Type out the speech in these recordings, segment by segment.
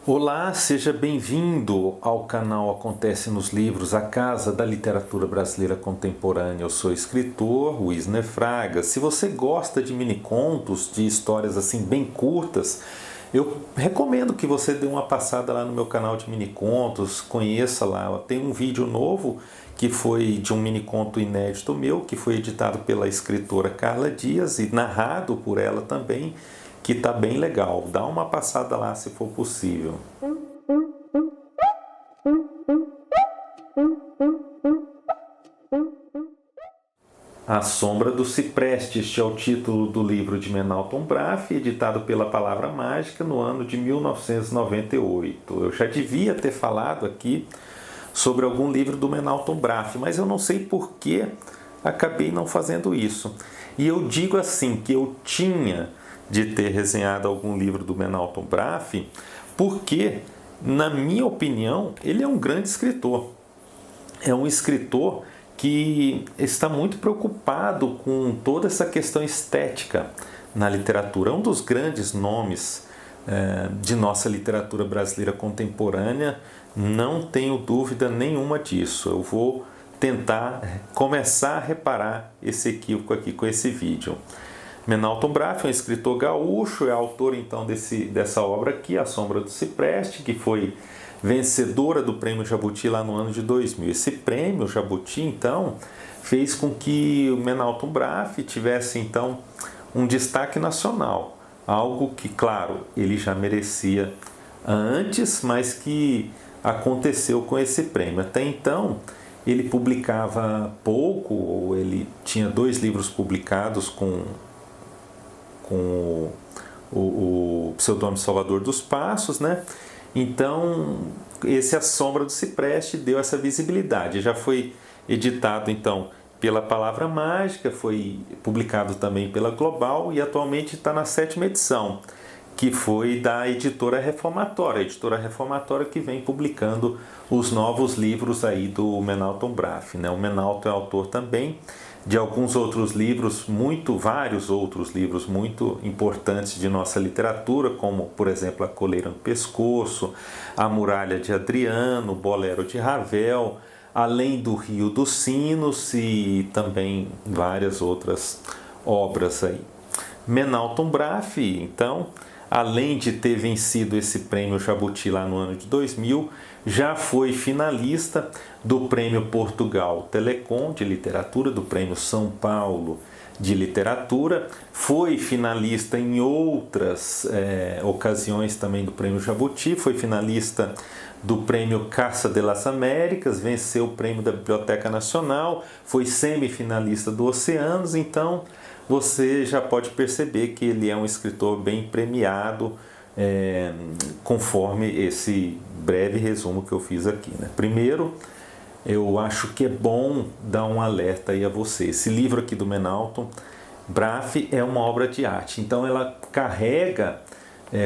Olá, seja bem-vindo ao canal Acontece nos Livros, a casa da literatura brasileira contemporânea. Eu sou o escritor Wisner Fraga. Se você gosta de mini-contos, de histórias assim bem curtas, eu recomendo que você dê uma passada lá no meu canal de mini-contos, conheça lá. Tem um vídeo novo que foi de um mini-conto inédito meu, que foi editado pela escritora Carla Dias e narrado por ela também, que tá bem legal. Dá uma passada lá se for possível. A Sombra do Cipreste, este é o título do livro de Menalton Braff, editado pela Palavra Mágica no ano de 1998. Eu já devia ter falado aqui sobre algum livro do Menalton Braff, mas eu não sei por que acabei não fazendo isso. E eu digo assim, que eu tinha de ter resenhado algum livro do Menalton Braff, porque, na minha opinião, ele é um grande escritor. É um escritor que está muito preocupado com toda essa questão estética na literatura. É um dos grandes nomes de nossa literatura brasileira contemporânea, não tenho dúvida nenhuma disso. Eu vou tentar começar a reparar esse equívoco aqui com esse vídeo. Menalton Braff é um escritor gaúcho, é autor então dessa obra aqui, A Sombra do Cipreste, que foi vencedora do Prêmio Jabuti lá no ano de 2000. Esse prêmio Jabuti, então, fez com que o Menalton Braff tivesse então um destaque nacional, algo que, claro, ele já merecia antes, mas que aconteceu com esse prêmio. Até então, ele publicava pouco, ou ele tinha 2 livros publicados com o pseudônimo Salvador dos Passos, né? Então, esse A Sombra do Cipreste deu essa visibilidade. Já foi editado, então, pela Palavra Mágica, foi publicado também pela Global e atualmente está na 7ª edição, que foi da Editora Reformatória. A Editora Reformatória que vem publicando os novos livros aí do Menalton Braff, né? O Menalton é autor também de alguns outros livros, vários outros livros muito importantes de nossa literatura, como, por exemplo, A Coleira no Pescoço, A Muralha de Adriano, Bolero de Ravel, Além do Rio dos Sinos e também várias outras obras aí. Menalton Braff, então, além de ter vencido esse prêmio Jabuti lá no ano de 2000, já foi finalista do Prêmio Portugal Telecom de Literatura, do Prêmio São Paulo de Literatura, foi finalista em outras ocasiões também do Prêmio Jabuti, foi finalista do Prêmio Caça de las Américas, venceu o Prêmio da Biblioteca Nacional, foi semifinalista do Oceanos, então você já pode perceber que ele é um escritor bem premiado, conforme esse breve resumo que eu fiz aqui, né? Primeiro, eu acho que é bom dar um alerta aí a você. Esse livro aqui do Menalton Braff é uma obra de arte, então ela carrega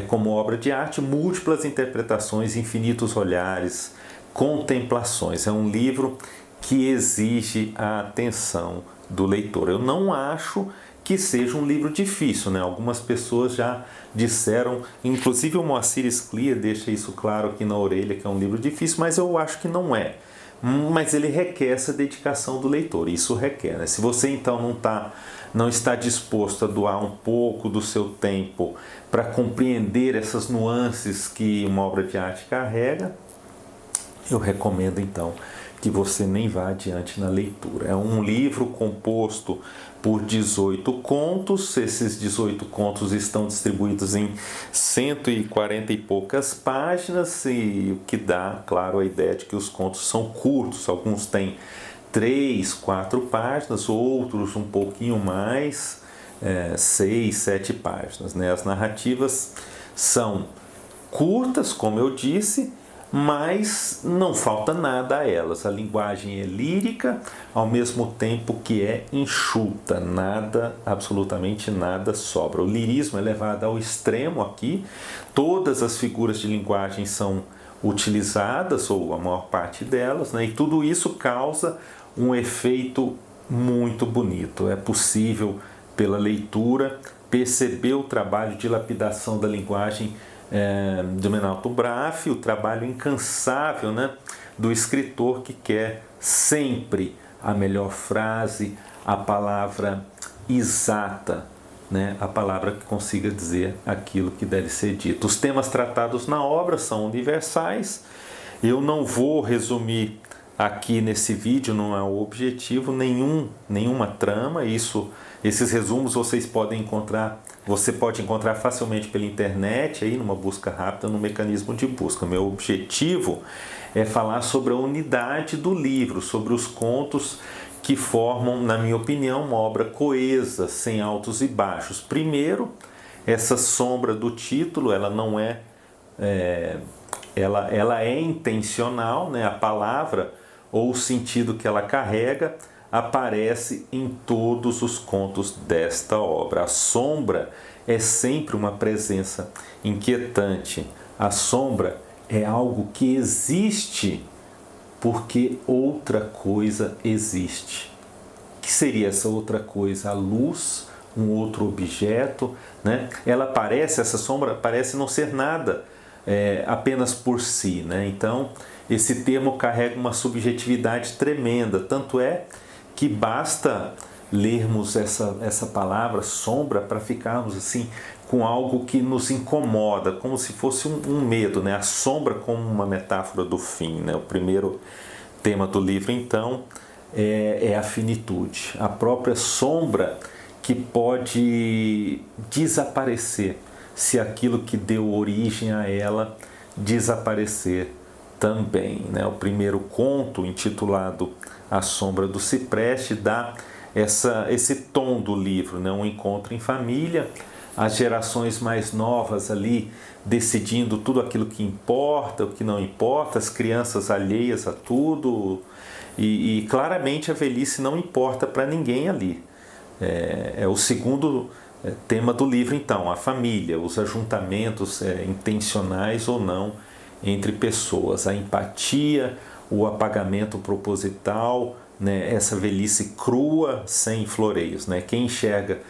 como obra de arte múltiplas interpretações, infinitos olhares, contemplações. É um livro que exige a atenção do leitor. Eu não acho que seja um livro difícil, né? Algumas pessoas já disseram, inclusive o Moacir Scliar deixa isso claro aqui na orelha, que é um livro difícil, mas eu acho que não é. Mas ele requer essa dedicação do leitor, isso requer, né? Se você então não está disposto a doar um pouco do seu tempo para compreender essas nuances que uma obra de arte carrega, eu recomendo então que você nem vá adiante na leitura. É um livro composto por 18 contos, esses 18 contos estão distribuídos em 140 e poucas páginas, e o que dá, claro, a ideia de que os contos são curtos, alguns têm 3, 4 páginas, outros um pouquinho mais, 6, 7 páginas, né? As narrativas são curtas, como eu disse, mas não falta nada a elas. A linguagem é lírica, ao mesmo tempo que é enxuta, nada, absolutamente nada sobra. O lirismo é levado ao extremo aqui, todas as figuras de linguagem são utilizadas, ou a maior parte delas, né? E tudo isso causa um efeito muito bonito. É possível, pela leitura, perceber o trabalho de lapidação da linguagem de Menalton Braff, o trabalho incansável, né, do escritor que quer sempre a melhor frase, a palavra exata, né, a palavra que consiga dizer aquilo que deve ser dito. Os temas tratados na obra são universais. Eu não vou resumir aqui nesse vídeo, não é o objetivo, nenhuma trama. Esses resumos você pode encontrar facilmente pela internet, aí numa busca rápida, no mecanismo de busca. Meu objetivo é falar sobre a unidade do livro, sobre os contos que formam, na minha opinião, uma obra coesa, sem altos e baixos. Primeiro, essa sombra do título, ela não ela é intencional, né? A palavra ou o sentido que ela carrega aparece em todos os contos desta obra. A sombra é sempre uma presença inquietante. A sombra é algo que existe porque outra coisa existe. O que seria essa outra coisa? A luz, um outro objeto, né? Essa sombra parece não ser nada apenas por si, né? Então, esse termo carrega uma subjetividade tremenda, tanto é que basta lermos essa palavra sombra para ficarmos assim com algo que nos incomoda, como se fosse um medo, né? A sombra como uma metáfora do fim, né? O primeiro tema do livro, então, é a finitude, a própria sombra que pode desaparecer se aquilo que deu origem a ela desaparecer também, né? O primeiro conto, intitulado A Sombra do Cipreste, dá esse tom do livro, né? Um encontro em família, as gerações mais novas ali decidindo tudo aquilo que importa, o que não importa, as crianças alheias a tudo, e claramente a velhice não importa para ninguém ali. É o segundo tema do livro, então, a família, os ajuntamentos intencionais ou não entre pessoas, a empatia, o apagamento proposital, né, essa velhice crua, sem floreios, né? Quem enxerga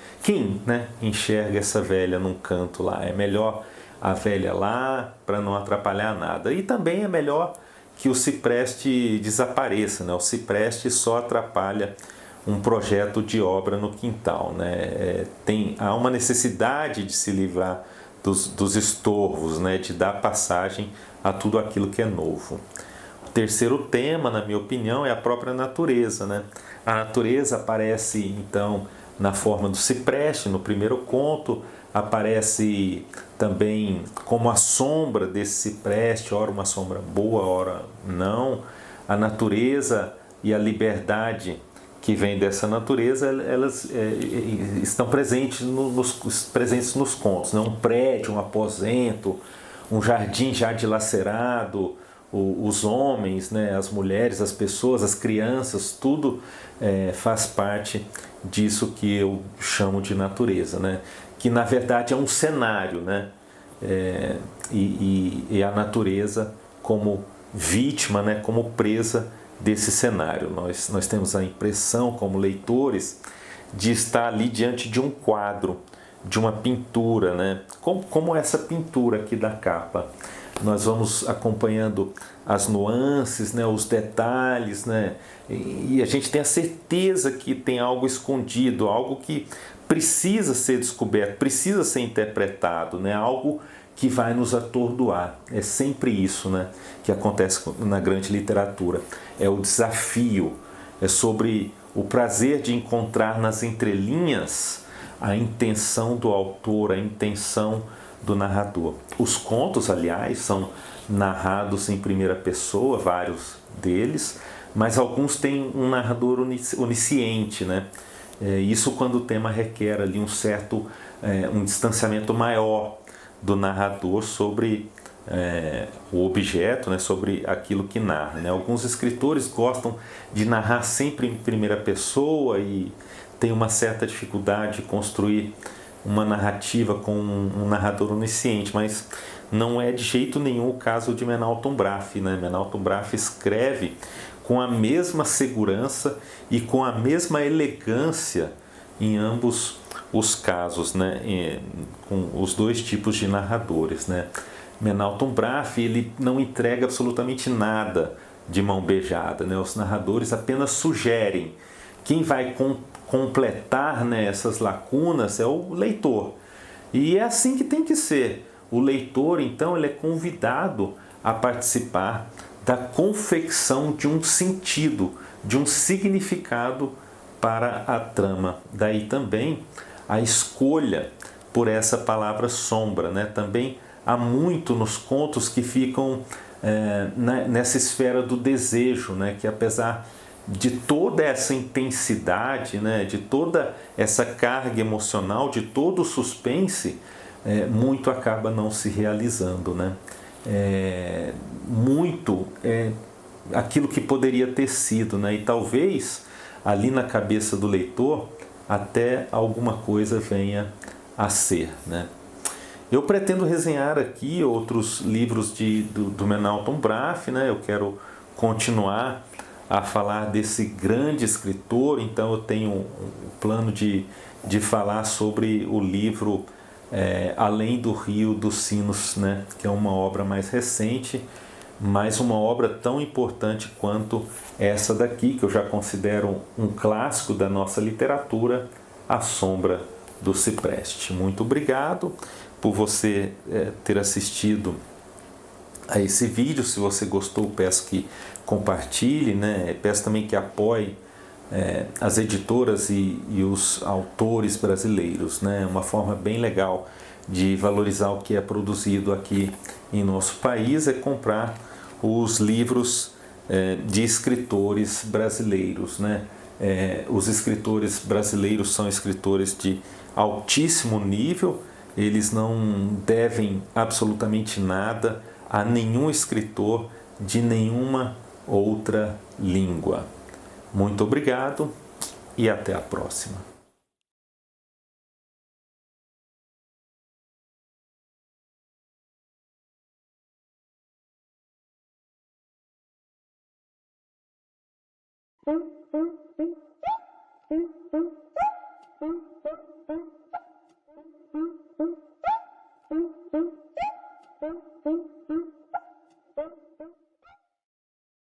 essa velha num canto lá? É melhor a velha lá para não atrapalhar nada. E também é melhor que o cipreste desapareça, né? O cipreste só atrapalha um projeto de obra no quintal, né? Há uma necessidade de se livrar dos estorvos, né? De dar passagem a tudo aquilo que é novo. O terceiro tema, na minha opinião, é a própria natureza, né? A natureza aparece, então, na forma do cipreste, no primeiro conto, aparece também como a sombra desse cipreste, ora uma sombra boa, ora não. A natureza e a liberdade que vem dessa natureza, elas estão presentes nos contos, né? Um prédio, um aposento, um jardim já dilacerado, os homens, né? As mulheres, as pessoas, as crianças, tudo faz parte disso que eu chamo de natureza, né? Que na verdade é um cenário, né? E a natureza como vítima, né? Como presa desse cenário. Nós temos a impressão, como leitores, de estar ali diante de um quadro, de uma pintura, né? Como essa pintura aqui da capa. Nós vamos acompanhando as nuances, né? Os detalhes, né? E a gente tem a certeza que tem algo escondido, algo que precisa ser descoberto, precisa ser interpretado, né? Algo que vai nos atordoar. É sempre isso, né, que acontece na grande literatura. É o desafio, é sobre o prazer de encontrar nas entrelinhas a intenção do autor, a intenção do narrador. Os contos, aliás, são narrados em primeira pessoa, vários deles, mas alguns têm um narrador onisciente, né? Isso quando o tema requer ali um distanciamento maior do narrador sobre o objeto, né, sobre aquilo que narra, né? Alguns escritores gostam de narrar sempre em primeira pessoa e tem uma certa dificuldade de construir uma narrativa com um narrador onisciente, mas não é de jeito nenhum o caso de Menalton Braff, né? Menalton Braff escreve com a mesma segurança e com a mesma elegância em ambos os casos, né, com os dois tipos de narradores, né. Menalton Braff, ele não entrega absolutamente nada de mão beijada, né? Os narradores apenas sugerem. Quem vai completar, né, essas lacunas é o leitor. E é assim que tem que ser. O leitor, então, ele é convidado a participar da confecção de um sentido, de um significado para a trama. Daí também a escolha por essa palavra sombra, né? Também há muito nos contos que ficam nessa esfera do desejo, né? Que apesar de toda essa intensidade, né? De toda essa carga emocional, de todo o suspense, muito acaba não se realizando, né? Muito aquilo que poderia ter sido, né? E talvez ali na cabeça do leitor até alguma coisa venha a ser, né? Eu pretendo resenhar aqui outros livros do Menalton Braff, né? Eu quero continuar a falar desse grande escritor, então eu tenho um plano de falar sobre o livro Além do Rio dos Sinos, né? Que é uma obra mais recente, mas uma obra tão importante quanto essa daqui, que eu já considero um clássico da nossa literatura, A Sombra do Cipreste. Muito obrigado por você ter assistido a esse vídeo. Se você gostou, peço que compartilhe, né? Peço também que apoie as editoras e os autores brasileiros, né? Uma forma bem legal de valorizar o que é produzido aqui em nosso país é comprar os livros de escritores brasileiros, né? Os escritores brasileiros são escritores de altíssimo nível, eles não devem absolutamente nada a nenhum escritor de nenhuma outra língua. Muito obrigado e até a próxima.